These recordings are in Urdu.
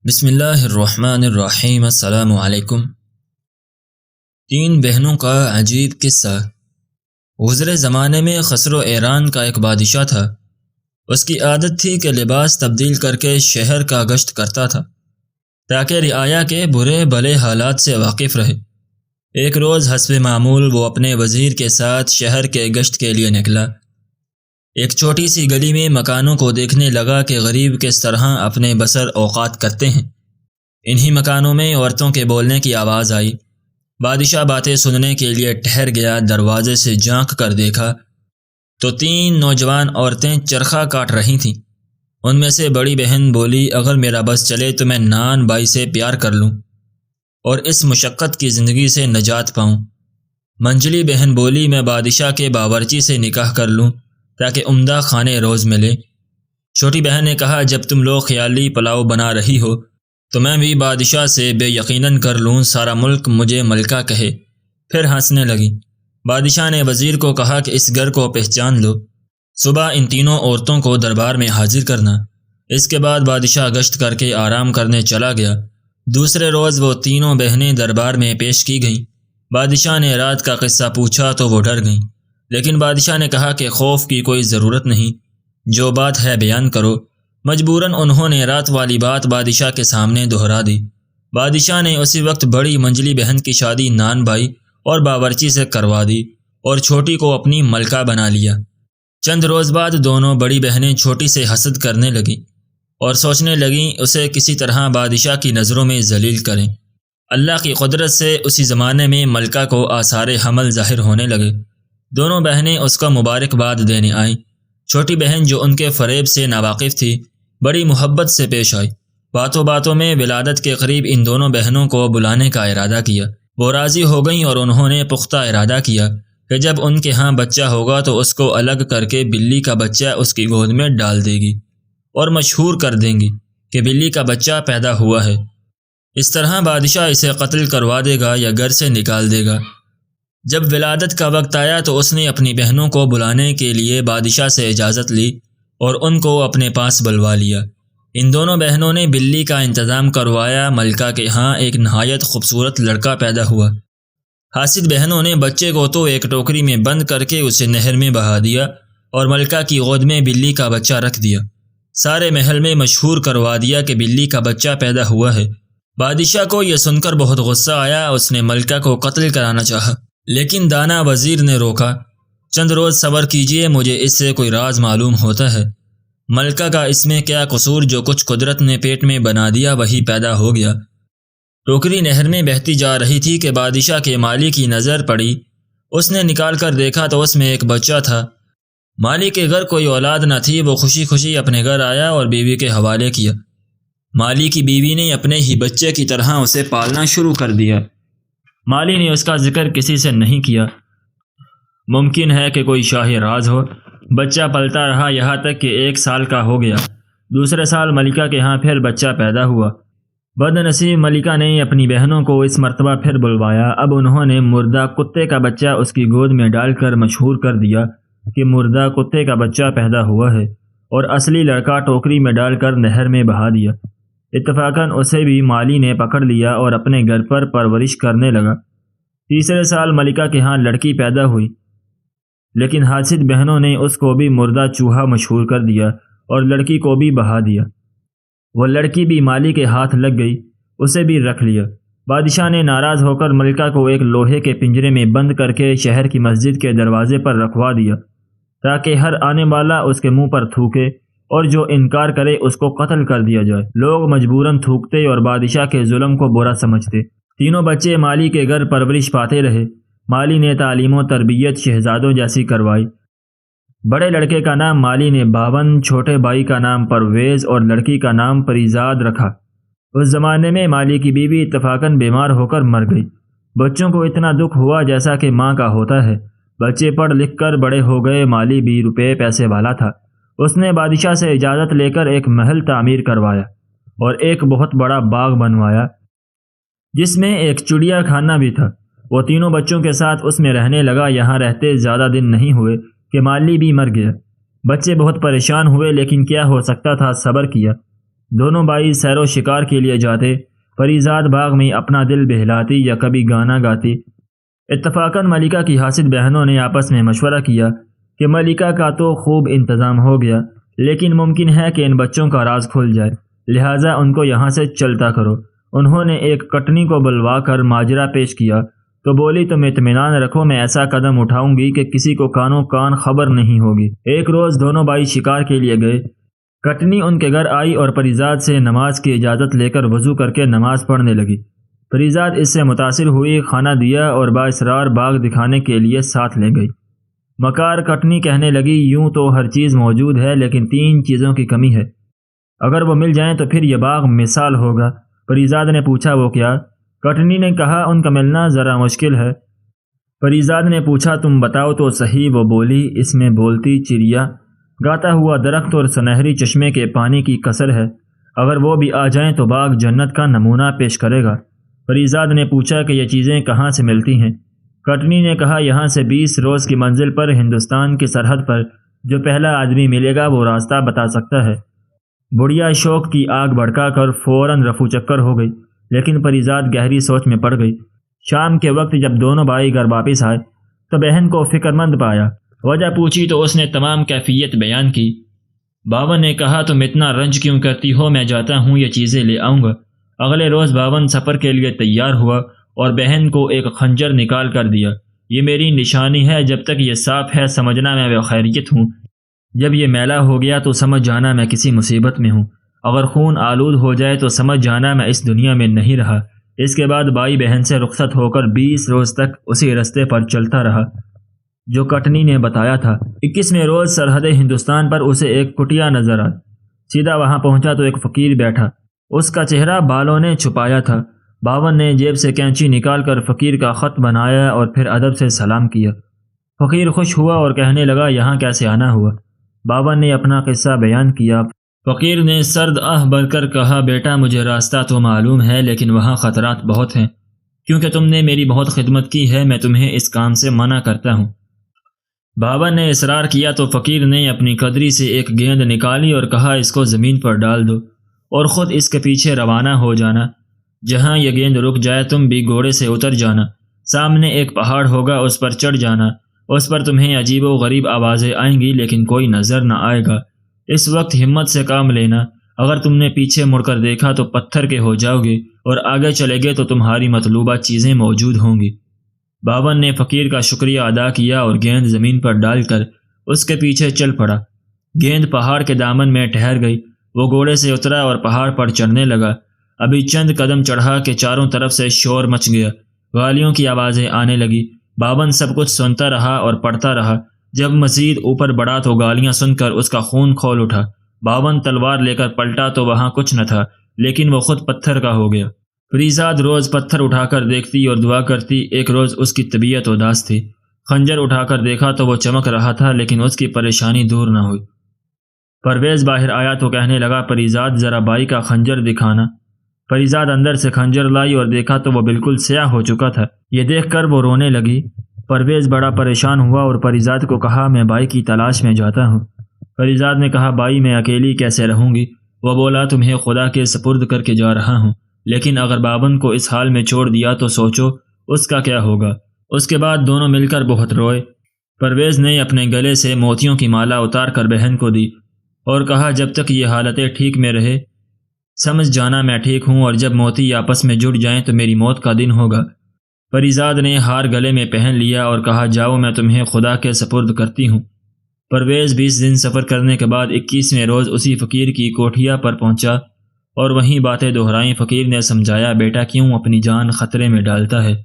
بسم اللہ الرحمن الرحیم۔ السلام علیکم۔ تین بہنوں کا عجیب قصہ۔ گزرے زمانے میں خسرو ایران کا ایک بادشاہ تھا۔ اس کی عادت تھی کہ لباس تبدیل کر کے شہر کا گشت کرتا تھا تاکہ رعایا کے برے بھلے حالات سے واقف رہے۔ ایک روز حسب معمول وہ اپنے وزیر کے ساتھ شہر کے گشت کے لیے نکلا۔ ایک چھوٹی سی گلی میں مکانوں کو دیکھنے لگا کہ غریب کس طرح اپنے بسر اوقات کرتے ہیں۔ انہی مکانوں میں عورتوں کے بولنے کی آواز آئی۔ بادشاہ باتیں سننے کے لیے ٹھہر گیا۔ دروازے سے جھانک کر دیکھا تو تین نوجوان عورتیں چرخہ کاٹ رہی تھیں۔ ان میں سے بڑی بہن بولی، اگر میرا بس چلے تو میں نان بائی سے پیار کر لوں اور اس مشقت کی زندگی سے نجات پاؤں۔ منجلی بہن بولی، میں بادشاہ کے باورچی سے نکاح کر لوں تاکہ عمدہ کھانے روز ملے۔ چھوٹی بہن نے کہا، جب تم لوگ خیالی پلاؤ بنا رہی ہو تو میں بھی بادشاہ سے بے یقیناً کر لوں، سارا ملک مجھے ملکہ کہے۔ پھر ہنسنے لگی۔ بادشاہ نے وزیر کو کہا کہ اس گھر کو پہچان لو، صبح ان تینوں عورتوں کو دربار میں حاضر کرنا۔ اس کے بعد بادشاہ گشت کر کے آرام کرنے چلا گیا۔ دوسرے روز وہ تینوں بہنیں دربار میں پیش کی گئیں۔ بادشاہ نے رات کا قصہ پوچھا تو وہ ڈر گئیں، لیکن بادشاہ نے کہا کہ خوف کی کوئی ضرورت نہیں، جو بات ہے بیان کرو۔ مجبوراً انہوں نے رات والی بات بادشاہ کے سامنے دہرا دی۔ بادشاہ نے اسی وقت بڑی منجلی بہن کی شادی نان بھائی اور باورچی سے کروا دی اور چھوٹی کو اپنی ملکہ بنا لیا۔ چند روز بعد دونوں بڑی بہنیں چھوٹی سے حسد کرنے لگیں اور سوچنے لگیں اسے کسی طرح بادشاہ کی نظروں میں ذلیل کریں۔ اللہ کی قدرت سے اسی زمانے میں ملکہ کو آثار حمل ظاہر ہونے لگے۔ دونوں بہنیں اس کا مبارکباد دینے آئیں۔ چھوٹی بہن جو ان کے فریب سے ناواقف تھی بڑی محبت سے پیش آئی۔ باتوں باتوں میں ولادت کے قریب ان دونوں بہنوں کو بلانے کا ارادہ کیا۔ وہ راضی ہو گئیں اور انہوں نے پختہ ارادہ کیا کہ جب ان کے ہاں بچہ ہوگا تو اس کو الگ کر کے بلی کا بچہ اس کی گود میں ڈال دے گی اور مشہور کر دیں گی کہ بلی کا بچہ پیدا ہوا ہے۔ اس طرح بادشاہ اسے قتل کروا دے گا یا گھر سے نکال دے گا۔ جب ولادت کا وقت آیا تو اس نے اپنی بہنوں کو بلانے کے لیے بادشاہ سے اجازت لی اور ان کو اپنے پاس بلوا لیا۔ ان دونوں بہنوں نے بلی کا انتظام کروایا۔ ملکہ کے ہاں ایک نہایت خوبصورت لڑکا پیدا ہوا۔ حاسد بہنوں نے بچے کو تو ایک ٹوکری میں بند کر کے اسے نہر میں بہا دیا اور ملکہ کی گود میں بلی کا بچہ رکھ دیا۔ سارے محل میں مشہور کروا دیا کہ بلی کا بچہ پیدا ہوا ہے۔ بادشاہ کو یہ سن کر بہت غصہ آیا۔ اس نے ملکہ کو قتل کرانا چاہا، لیکن دانا وزیر نے روکا۔ چند روز صبر کیجئے، مجھے اس سے کوئی راز معلوم ہوتا ہے۔ ملکہ کا اس میں کیا قصور؟ جو کچھ قدرت نے پیٹ میں بنا دیا وہی پیدا ہو گیا۔ ٹوکری نہر میں بہتی جا رہی تھی کہ بادشاہ کے مالی کی نظر پڑی۔ اس نے نکال کر دیکھا تو اس میں ایک بچہ تھا۔ مالی کے گھر کوئی اولاد نہ تھی۔ وہ خوشی خوشی اپنے گھر آیا اور بیوی کے حوالے کیا۔ مالی کی بیوی نے اپنے ہی بچے کی طرح اسے پالنا شروع کر دیا۔ مالی نے اس کا ذکر کسی سے نہیں کیا۔ ممکن ہے کہ کوئی شاہی راز ہو۔ بچہ پلتا رہا یہاں تک کہ 1 سال کا ہو گیا۔ دوسرے سال ملکہ کے ہاں پھر بچہ پیدا ہوا۔ بد نصیب ملکہ نے اپنی بہنوں کو اس مرتبہ پھر بلوایا۔ اب انہوں نے مردہ کتے کا بچہ اس کی گود میں ڈال کر مشہور کر دیا کہ مردہ کتے کا بچہ پیدا ہوا ہے، اور اصلی لڑکا ٹوکری میں ڈال کر نہر میں بہا دیا۔ اتفاقاً اسے بھی مالی نے پکڑ لیا اور اپنے گھر پر پرورش کرنے لگا۔ تیسرے سال ملکہ کے ہاں لڑکی پیدا ہوئی، لیکن حاسد بہنوں نے اس کو بھی مردہ چوہا مشہور کر دیا اور لڑکی کو بھی بہا دیا۔ وہ لڑکی بھی مالی کے ہاتھ لگ گئی، اسے بھی رکھ لیا۔ بادشاہ نے ناراض ہو کر ملکہ کو ایک لوہے کے پنجرے میں بند کر کے شہر کی مسجد کے دروازے پر رکھوا دیا تاکہ ہر آنے والا اس کے منہ پر تھوکے اور جو انکار کرے اس کو قتل کر دیا جائے۔ لوگ مجبوراً تھوکتے اور بادشاہ کے ظلم کو برا سمجھتے۔ تینوں بچے مالی کے گھر پرورش پاتے رہے۔ مالی نے تعلیم و تربیت شہزادوں جیسی کروائی۔ بڑے لڑکے کا نام مالی نے باون، چھوٹے بھائی کا نام پرویز اور لڑکی کا نام پریزاد رکھا۔ اس زمانے میں مالی کی بیوی اتفاقاً بیمار ہو کر مر گئی۔ بچوں کو اتنا دکھ ہوا جیسا کہ ماں کا ہوتا ہے۔ بچے پڑھ لکھ کر بڑے ہو گئے۔ مالی بھی روپے پیسے والا تھا۔ اس نے بادشاہ سے اجازت لے کر ایک محل تعمیر کروایا اور ایک بہت بڑا باغ بنوایا جس میں ایک چڑیا خانہ بھی تھا۔ وہ تینوں بچوں کے ساتھ اس میں رہنے لگا۔ یہاں رہتے زیادہ دن نہیں ہوئے کہ مالی بھی مر گیا۔ بچے بہت پریشان ہوئے، لیکن کیا ہو سکتا تھا، صبر کیا۔ دونوں بھائی سیر و شکار کے لیے جاتے۔ پریزاد باغ میں اپنا دل بہلاتی یا کبھی گانا گاتی۔ اتفاقاً ملکہ کی حاسد بہنوں نے آپس میں مشورہ کیا کہ ملکہ کا تو خوب انتظام ہو گیا، لیکن ممکن ہے کہ ان بچوں کا راز کھل جائے، لہٰذا ان کو یہاں سے چلتا کرو۔ انہوں نے ایک کٹنی کو بلوا کر ماجرا پیش کیا تو بولی، تم اطمینان رکھو، میں ایسا قدم اٹھاؤں گی کہ کسی کو کانوں کان خبر نہیں ہوگی۔ ایک روز دونوں بھائی شکار کے لیے گئے۔ کٹنی ان کے گھر آئی اور پریزاد سے نماز کی اجازت لے کر وضو کر کے نماز پڑھنے لگی۔ پریزاد اس سے متاثر ہوئی، کھانا دیا اور بااصرار باغ دکھانے کے لیے ساتھ لے گئی۔ مکار کٹنی کہنے لگی، یوں تو ہر چیز موجود ہے، لیکن 3 چیزوں کی کمی ہے، اگر وہ مل جائیں تو پھر یہ باغ مثال ہوگا۔ پریزاد نے پوچھا، وہ کیا؟ کٹنی نے کہا، ان کا ملنا ذرا مشکل ہے۔ پریزاد نے پوچھا، تم بتاؤ تو صحیح۔ وہ بولی، اس میں بولتی چڑیا، گاتا ہوا درخت اور سنہری چشمے کے پانی کی کثر ہے، اگر وہ بھی آ جائیں تو باغ جنت کا نمونہ پیش کرے گا۔ پریزاد نے پوچھا کہ یہ چیزیں کہاں سے ملتی ہیں؟ کٹنی نے کہا، یہاں سے 20 روز کی منزل پر ہندوستان کی سرحد پر جو پہلا آدمی ملے گا وہ راستہ بتا سکتا ہے۔ بڑھیا شوق کی آگ بھڑکا کر فوراً رفو چکر ہو گئی، لیکن پریزاد گہری سوچ میں پڑ گئی۔ شام کے وقت جب دونوں بھائی گھر واپس آئے تو بہن کو فکر مند پایا۔ وجہ پوچھی تو اس نے تمام کیفیت بیان کی۔ باون نے کہا، تم اتنا رنج کیوں کرتی ہو؟ میں جاتا ہوں، یہ چیزیں لے آؤں گا۔ اگلے روز باون سفر کے لیے تیار ہوا اور بہن کو ایک خنجر نکال کر دیا۔ یہ میری نشانی ہے، جب تک یہ صاف ہے سمجھنا میں بخیریت ہوں، جب یہ میلا ہو گیا تو سمجھ جانا میں کسی مصیبت میں ہوں، اگر خون آلود ہو جائے تو سمجھ جانا میں اس دنیا میں نہیں رہا۔ اس کے بعد بھائی بہن سے رخصت ہو کر 20 روز تک اسی رستے پر چلتا رہا جو کٹنی نے بتایا تھا۔ 21ویں روز سرحد ہندوستان پر اسے ایک کٹیا نظر آئی۔ سیدھا وہاں پہنچا تو ایک فقیر بیٹھا، اس کا چہرہ بالوں نے چھپایا تھا۔ باون نے جیب سے کینچی نکال کر فقیر کا خط بنایا اور پھر ادب سے سلام کیا۔ فقیر خوش ہوا اور کہنے لگا، یہاں کیسے آنا ہوا؟ باون نے اپنا قصہ بیان کیا۔ فقیر نے سرد آہ بھر کر کہا، بیٹا مجھے راستہ تو معلوم ہے، لیکن وہاں خطرات بہت ہیں، کیونکہ تم نے میری بہت خدمت کی ہے، میں تمہیں اس کام سے منع کرتا ہوں۔ باون نے اصرار کیا تو فقیر نے اپنی قدری سے ایک گیند نکالی اور کہا، اس کو زمین پر ڈال دو اور خود اس کے پیچھے روانہ ہو جانا، جہاں یہ گیند رک جائے تم بھی گھوڑے سے اتر جانا، سامنے ایک پہاڑ ہوگا، اس پر چڑھ جانا، اس پر تمہیں عجیب و غریب آوازیں آئیں گی لیکن کوئی نظر نہ آئے گا۔ اس وقت ہمت سے کام لینا، اگر تم نے پیچھے مڑ کر دیکھا تو پتھر کے ہو جاؤ گے، اور آگے چلے گے تو تمہاری مطلوبہ چیزیں موجود ہوں گی۔ باون نے فقیر کا شکریہ ادا کیا اور گیند زمین پر ڈال کر اس کے پیچھے چل پڑا۔ گیند پہاڑ کے دامن میں ٹھہر گئی، وہ گھوڑے سے اترا اور پہاڑ پر چڑھنے لگا۔ ابھی چند قدم چڑھا کہ چاروں طرف سے شور مچ گیا، گالیوں کی آوازیں آنے لگی۔ باون سب کچھ سنتا رہا اور پڑھتا رہا۔ جب مزید اوپر بڑھا تو گالیاں سن کر اس کا خون کھول اٹھا۔ باون تلوار لے کر پلٹا تو وہاں کچھ نہ تھا، لیکن وہ خود پتھر کا ہو گیا۔ پریزاد روز پتھر اٹھا کر دیکھتی اور دعا کرتی۔ ایک روز اس کی طبیعت اداس تھی، خنجر اٹھا کر دیکھا تو وہ چمک رہا تھا، لیکن اس کی پریشانی دور نہ ہوئی۔ پرویز باہر آیا تو کہنے لگا، پریزاد ذرا بائی کا خنجر دکھانا۔ پریزاد اندر سے خنجر لائی اور دیکھا تو وہ بالکل سیاہ ہو چکا تھا۔ یہ دیکھ کر وہ رونے لگی۔ پرویز بڑا پریشان ہوا اور پریزاد کو کہا، میں بائی کی تلاش میں جاتا ہوں۔ پریزاد نے کہا، بائی میں اکیلی کیسے رہوں گی؟ وہ بولا، تمہیں خدا کے سپرد کر کے جا رہا ہوں، لیکن اگر باون کو اس حال میں چھوڑ دیا تو سوچو اس کا کیا ہوگا۔ اس کے بعد دونوں مل کر بہت روئے۔ پرویز نے اپنے گلے سے موتیوں کی مالا اتار کر بہن کو دی اور کہا، جب تک یہ حالتیں ٹھیک میں رہے سمجھ جانا میں ٹھیک ہوں، اور جب موتی آپس میں جڑ جائیں تو میری موت کا دن ہوگا۔ پریزاد نے ہار گلے میں پہن لیا اور کہا، جاؤ میں تمہیں خدا کے سپرد کرتی ہوں۔ پرویز 20 دن سفر کرنے کے بعد 21ویں روز اسی فقیر کی کوٹھیا پر پہنچا اور وہیں باتیں دہرائیں۔ فقیر نے سمجھایا، بیٹا کیوں اپنی جان خطرے میں ڈالتا ہے؟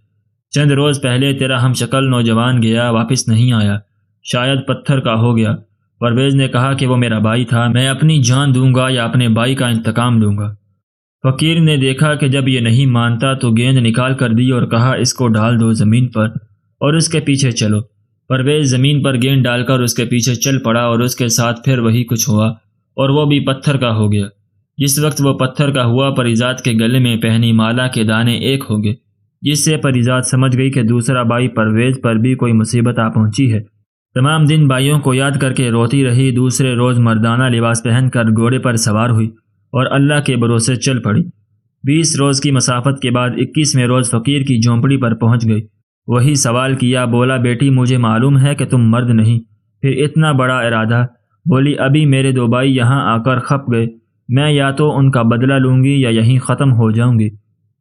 چند روز پہلے تیرا ہم شکل نوجوان گیا، واپس نہیں آیا، شاید پتھر کا ہو گیا۔ پرویز نے کہا کہ وہ میرا بھائی تھا، میں اپنی جان دوں گا یا اپنے بھائی کا انتقام لوں گا۔ فقیر نے دیکھا کہ جب یہ نہیں مانتا تو گیند نکال کر دی اور کہا، اس کو ڈال دو زمین پر اور اس کے پیچھے چلو۔ پرویز زمین پر گیند ڈال کر اس کے پیچھے چل پڑا اور اس کے ساتھ پھر وہی کچھ ہوا اور وہ بھی پتھر کا ہو گیا۔ جس وقت وہ پتھر کا ہوا، پریزاد کے گلے میں پہنی مالا کے دانے ایک ہو گئے، جس سے پریزاد سمجھ گئی کہ دوسرا بھائی پرویز پر بھی کوئی مصیبت آ پہنچی ہے۔ تمام دن بھائیوں کو یاد کر کے روتی رہی۔ دوسرے روز مردانہ لباس پہن کر گھوڑے پر سوار ہوئی اور اللہ کے بھروسے چل پڑی۔ 20 روز کی مسافت کے بعد 21ویں روز فقیر کی جھونپڑی پر پہنچ گئی۔ وہی سوال کیا، بولا بیٹی مجھے معلوم ہے کہ تم مرد نہیں، پھر اتنا بڑا ارادہ؟ بولی ابھی میرے 2 بھائی یہاں آ کر کھپ گئے، میں یا تو ان کا بدلہ لوں گی یا یہیں ختم ہو جاؤں گی۔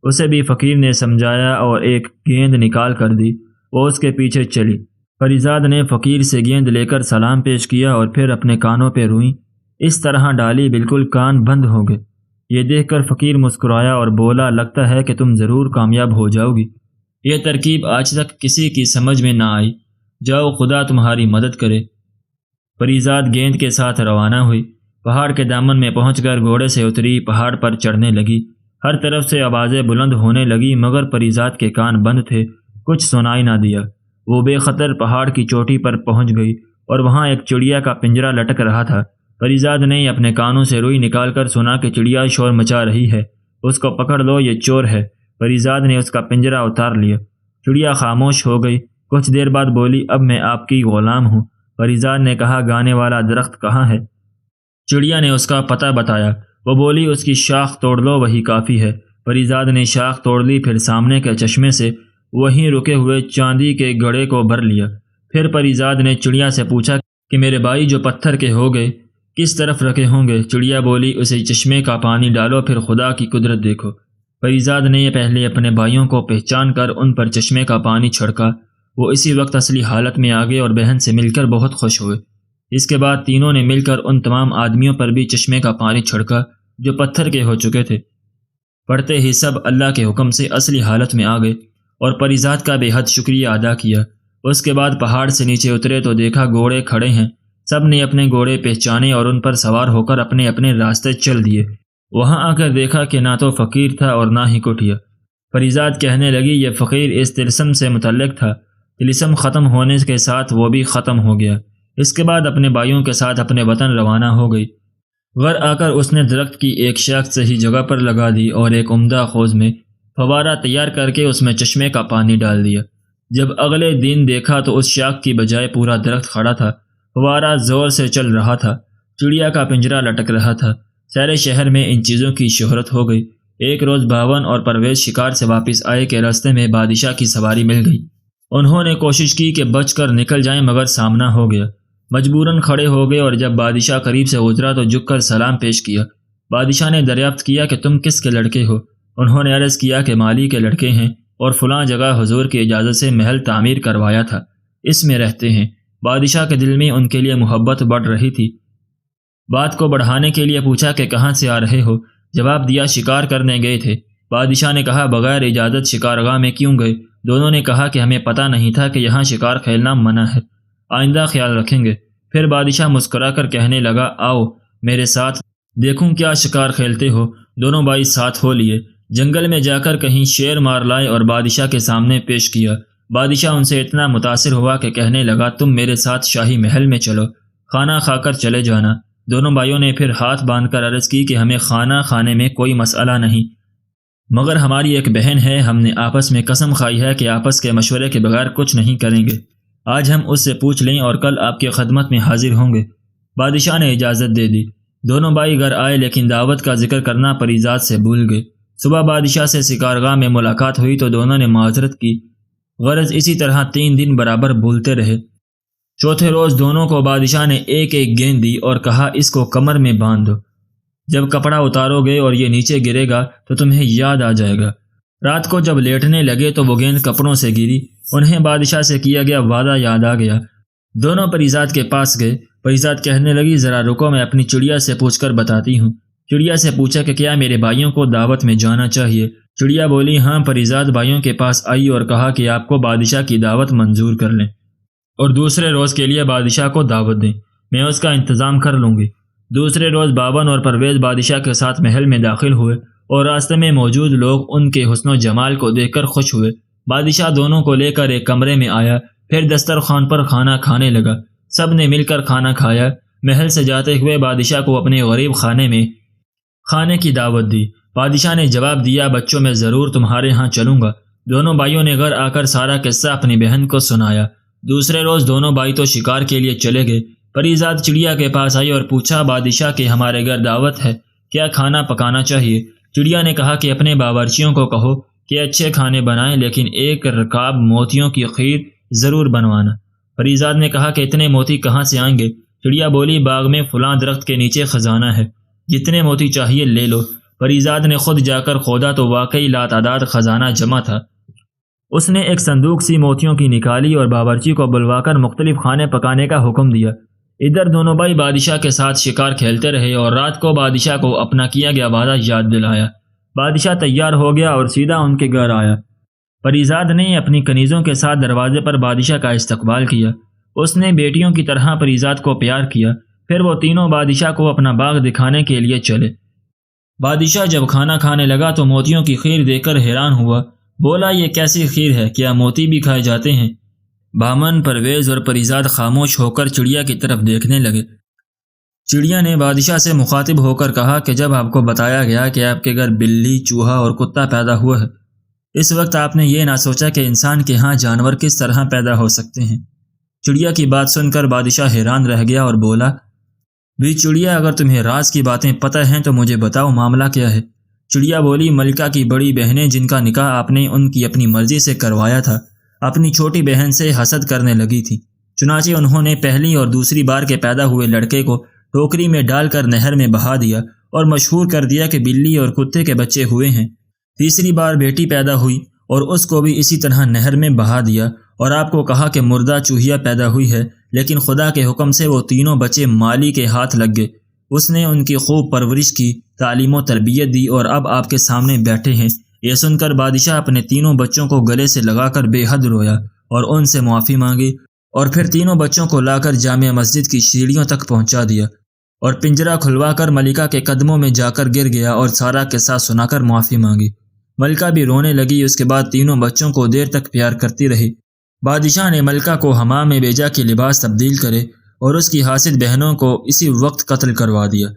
اسے بھی فقیر نے سمجھایا اور ایک گیند نکال کر دی، وہ اس کے پیچھے چلی۔ پریزاد نے فقیر سے گیند لے کر سلام پیش کیا اور پھر اپنے کانوں پہ روئیں اس طرح ڈالی بالکل کان بند ہو گئے۔ یہ دیکھ کر فقیر مسکرایا اور بولا لگتا ہے کہ تم ضرور کامیاب ہو جاؤ گی، یہ ترکیب آج تک کسی کی سمجھ میں نہ آئی، جاؤ خدا تمہاری مدد کرے۔ پریزاد گیند کے ساتھ روانہ ہوئی، پہاڑ کے دامن میں پہنچ کر گھوڑے سے اتری، پہاڑ پر چڑھنے لگی۔ ہر طرف سے آوازیں بلند ہونے لگی مگر پریزاد کے کان بند تھے، کچھ سنائی نہ دیا۔ وہ بے خطر پہاڑ کی چوٹی پر پہنچ گئی اور وہاں ایک چڑیا کا پنجرا لٹک رہا تھا۔ پریزاد نے اپنے کانوں سے روئی نکال کر سنا کہ چڑیا شور مچا رہی ہے، اس کو پکڑ لو، یہ چور ہے۔ پریزاد نے اس کا پنجرا اتار لیا۔ چڑیا خاموش ہو گئی، کچھ دیر بعد بولی اب میں آپ کی غلام ہوں۔ پریزاد نے کہا گانے والا درخت کہاں ہے؟ چڑیا نے اس کا پتہ بتایا، وہ بولی اس کی شاخ توڑ لو، وہی کافی ہے۔ پریزاد نے شاخ توڑ لی، پھر سامنے کے چشمے سے وہیں رکے ہوئے چاندی کے گھڑے کو بھر لیا۔ پھر پریزاد نے چڑیا سے پوچھا کہ میرے بھائی جو پتھر کے ہو گئے کس طرف رکھے ہوں گے؟ چڑیا بولی اسے چشمے کا پانی ڈالو، پھر خدا کی قدرت دیکھو۔ پریزاد نے یہ پہلے اپنے بھائیوں کو پہچان کر ان پر چشمے کا پانی چھڑکا، وہ اسی وقت اصلی حالت میں آ گئے اور بہن سے مل کر بہت خوش ہوئے۔ اس کے بعد تینوں نے مل کر ان تمام آدمیوں پر بھی چشمے کا پانی چھڑکا جو پتھر کے ہو چکے تھے۔ پڑھتے ہی سب اللہ کے حکم سے اصلی حالت میں آ گئے اور پریزاد کا بے حد شکریہ ادا کیا۔ اس کے بعد پہاڑ سے نیچے اترے تو دیکھا گھوڑے کھڑے ہیں، سب نے اپنے گھوڑے پہچانے اور ان پر سوار ہو کر اپنے اپنے راستے چل دیے۔ وہاں آ کر دیکھا کہ نہ تو فقیر تھا اور نہ ہی کٹیا۔ پریزاد کہنے لگی یہ فقیر اس طلسم سے متعلق تھا، طلسم ختم ہونے کے ساتھ وہ بھی ختم ہو گیا۔ اس کے بعد اپنے بھائیوں کے ساتھ اپنے وطن روانہ ہو گئی۔ غر آ کر اس نے درخت کی ایک شاخ صحیح جگہ پر لگا دی اور ایک عمدہ خوض میں فوارہ تیار کر کے اس میں چشمے کا پانی ڈال دیا۔ جب اگلے دن دیکھا تو اس شاخ کی بجائے پورا درخت کھڑا تھا، فوارہ زور سے چل رہا تھا، چڑیا کا پنجرا لٹک رہا تھا۔ سارے شہر میں ان چیزوں کی شہرت ہو گئی۔ ایک روز باون اور پرویز شکار سے واپس آئے کہ راستے میں بادشاہ کی سواری مل گئی۔ انہوں نے کوشش کی کہ بچ کر نکل جائیں مگر سامنا ہو گیا، مجبوراً کھڑے ہو گئے اور جب بادشاہ قریب سے گزرا تو جھک کر سلام پیش کیا۔ بادشاہ نے دریافت کیا کہ تم کس کے لڑکے ہو؟ انہوں نے عرض کیا کہ مالی کے لڑکے ہیں اور فلاں جگہ حضور کی اجازت سے محل تعمیر کروایا تھا، اس میں رہتے ہیں۔ بادشاہ کے دل میں ان کے لیے محبت بڑھ رہی تھی۔ بات کو بڑھانے کے لیے پوچھا کہ کہاں سے آ رہے ہو؟ جواب دیا شکار کرنے گئے تھے۔ بادشاہ نے کہا بغیر اجازت شکارگاہ میں کیوں گئے؟ دونوں نے کہا کہ ہمیں پتہ نہیں تھا کہ یہاں شکار کھیلنا منع ہے، آئندہ خیال رکھیں گے۔ پھر بادشاہ مسکرا کر کہنے لگا آؤ میرے ساتھ دیکھوں کیا شکار کھیلتے ہو۔ دونوں بھائی ساتھ ہو لیے، جنگل میں جا کر کہیں شیر مار لائے اور بادشاہ کے سامنے پیش کیا۔ بادشاہ ان سے اتنا متاثر ہوا کہ کہنے لگا تم میرے ساتھ شاہی محل میں چلو، کھانا کھا کر چلے جانا۔ دونوں بھائیوں نے پھر ہاتھ باندھ کر عرض کی کہ ہمیں کھانا کھانے میں کوئی مسئلہ نہیں، مگر ہماری ایک بہن ہے، ہم نے آپس میں قسم کھائی ہے کہ آپس کے مشورے کے بغیر کچھ نہیں کریں گے۔ آج ہم اس سے پوچھ لیں اور کل آپ کی خدمت میں حاضر ہوں گے۔ بادشاہ نے اجازت دے دی۔ دونوں بھائی گھر آئے لیکن دعوت کا ذکر کرنا پریزاد سے بھول گئے۔ صبح بادشاہ سے شکارگاہ میں ملاقات ہوئی تو دونوں نے معذرت کی، غرض اسی طرح 3 دن برابر بھولتے رہے۔ چوتھے روز دونوں کو بادشاہ نے ایک ایک گیند دی اور کہا اس کو کمر میں باندھ دو، جب کپڑا اتارو گے اور یہ نیچے گرے گا تو تمہیں یاد آ جائے گا۔ رات کو جب لیٹنے لگے تو وہ گیند کپڑوں سے گری، انہیں بادشاہ سے کیا گیا وعدہ یاد آ گیا۔ دونوں پریزاد کے پاس گئے۔ پریزاد کہنے لگی ذرا رکو، میں اپنی چڑیا سے پوچھ کر بتاتی ہوں۔ چڑیا سے پوچھا کہ کیا میرے بھائیوں کو دعوت میں جانا چاہیے؟ چڑیا بولی ہاں۔ پریزاد بھائیوں کے پاس آئی اور کہا کہ آپ کو بادشاہ کی دعوت منظور کر لیں اور دوسرے روز کے لیے بادشاہ کو دعوت دیں، میں اس کا انتظام کر لوں گی۔ دوسرے روز باون اور پرویز بادشاہ کے ساتھ محل میں داخل ہوئے اور راستے میں موجود لوگ ان کے حسن و جمال کو دیکھ کر خوش ہوئے۔ بادشاہ دونوں کو لے کر ایک کمرے میں آیا، پھر دسترخوان پر کھانا کھانے لگا۔ سب نے مل کر کھانا کھایا۔ محل سے جاتے ہوئے بادشاہ کو اپنے غریب خانے میں کھانے کی دعوت دی۔ بادشاہ نے جواب دیا بچوں میں ضرور تمہارے ہاں چلوں گا۔ دونوں بھائیوں نے گھر آ کر سارا قصہ اپنی بہن کو سنایا۔ دوسرے روز دونوں بھائی تو شکار کے لیے چلے گئے۔ پریزاد چڑیا کے پاس آئی اور پوچھا بادشاہ کے ہمارے گھر دعوت ہے، کیا کھانا پکانا چاہیے؟ چڑیا نے کہا کہ اپنے باورچیوں کو کہو کہ اچھے کھانے بنائیں، لیکن ایک رکاب موتیوں کی خیر ضرور بنوانا۔ پری زاد نے کہا کہ اتنے موتی کہاں سے آئیں گے؟ چڑیا بولی باغ میں فلاں درخت کے نیچے خزانہ ہے، جتنے موتی چاہیے لے لو۔ پری زاد نے خود جا کر کھودا تو واقعی لاتعداد خزانہ جمع تھا۔ اس نے ایک صندوق سی موتیوں کی نکالی اور باورچی کو بلوا کر مختلف کھانے پکانے کا حکم دیا۔ ادھر دونوں بھائی بادشاہ کے ساتھ شکار کھیلتے رہے اور رات کو بادشاہ کو اپنا کیا گیا وعدہ یاد دلایا۔ بادشاہ تیار ہو گیا اور سیدھا ان کے گھر آیا۔ پری زاد نے اپنی کنیزوں کے ساتھ دروازے پر بادشاہ کا استقبال کیا۔ اس نے بیٹیوں کی طرح پری زاد کو پیار کیا۔ پھر وہ تینوں بادشاہ کو اپنا باغ دکھانے کے لیے چلے۔ بادشاہ جب کھانا کھانے لگا تو موتیوں کی خیر دیکھ کر حیران ہوا۔ بولا یہ کیسی خیر ہے؟ کیا موتی بھی کھائے جاتے ہیں؟ بامن، پرویز اور پری زاد خاموش ہو کر چڑیا کی طرف دیکھنے لگے۔ چڑیا نے بادشاہ سے مخاطب ہو کر کہا کہ جب آپ کو بتایا گیا کہ آپ کے گھر بلی، چوہا اور کتا پیدا ہوا ہے، اس وقت آپ نے یہ نہ سوچا کہ انسان کے ہاں جانور کس طرح پیدا ہو سکتے ہیں؟ چڑیا کی بات سن کر بادشاہ حیران رہ گیا اور بولا، بھی چڑیا اگر تمہیں راز کی باتیں پتہ ہیں تو مجھے بتاؤ، معاملہ کیا ہے؟ چڑیا بولی ملکہ کی بڑی بہنیں جن کا نکاح آپ نے ان کی اپنی مرضی سے کروایا تھا، اپنی چھوٹی بہن سے حسد کرنے لگی تھی، چنانچہ انہوں نے پہلی اور دوسری بار کے پیدا ہوئے لڑکے کو ٹوکری میں ڈال کر نہر میں بہا دیا اور مشہور کر دیا کہ بلی اور کتے کے بچے ہوئے ہیں۔ تیسری بار بیٹی پیدا ہوئی اور اس کو بھی اسی طرح نہر میں بہا دیا اور آپ کو کہا کہ مردہ چوہیا پیدا ہوئی ہے، لیکن خدا کے حکم سے وہ تینوں بچے مالی کے ہاتھ لگ گئے۔ اس نے ان کی خوب پرورش کی، تعلیم و تربیت دی اور اب آپ کے سامنے بیٹھے ہیں۔ یہ سن کر بادشاہ اپنے تینوں بچوں کو گلے سے لگا کر بے حد رویا اور ان سے معافی مانگی، اور پھر تینوں بچوں کو لا کر جامع مسجد کی سیڑھیوں تک پہنچا دیا اور پنجرہ کھلوا کر ملکہ کے قدموں میں جا کر گر گیا اور سارا قصہ سنا کر معافی مانگی۔ ملکہ بھی رونے لگی۔ اس کے بعد تینوں بچوں کو دیر تک پیار کرتی رہی۔ بادشاہ نے ملکہ کو حمام میں بھیجا کہ لباس تبدیل کرے اور اس کی حاسد بہنوں کو اسی وقت قتل کروا دیا۔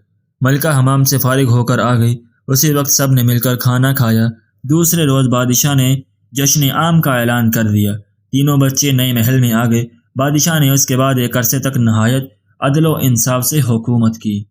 ملکہ حمام سے فارغ ہو کر آ گئی۔ اسی وقت سب نے مل کر کھانا کھایا۔ دوسرے روز بادشاہ نے جشن عام کا اعلان کر دیا۔ تینوں بچے نئے محل میں آ گئے۔ بادشاہ نے اس کے بعد ایک عرصے تک نہایت عدل و انصاف سے حکومت کی۔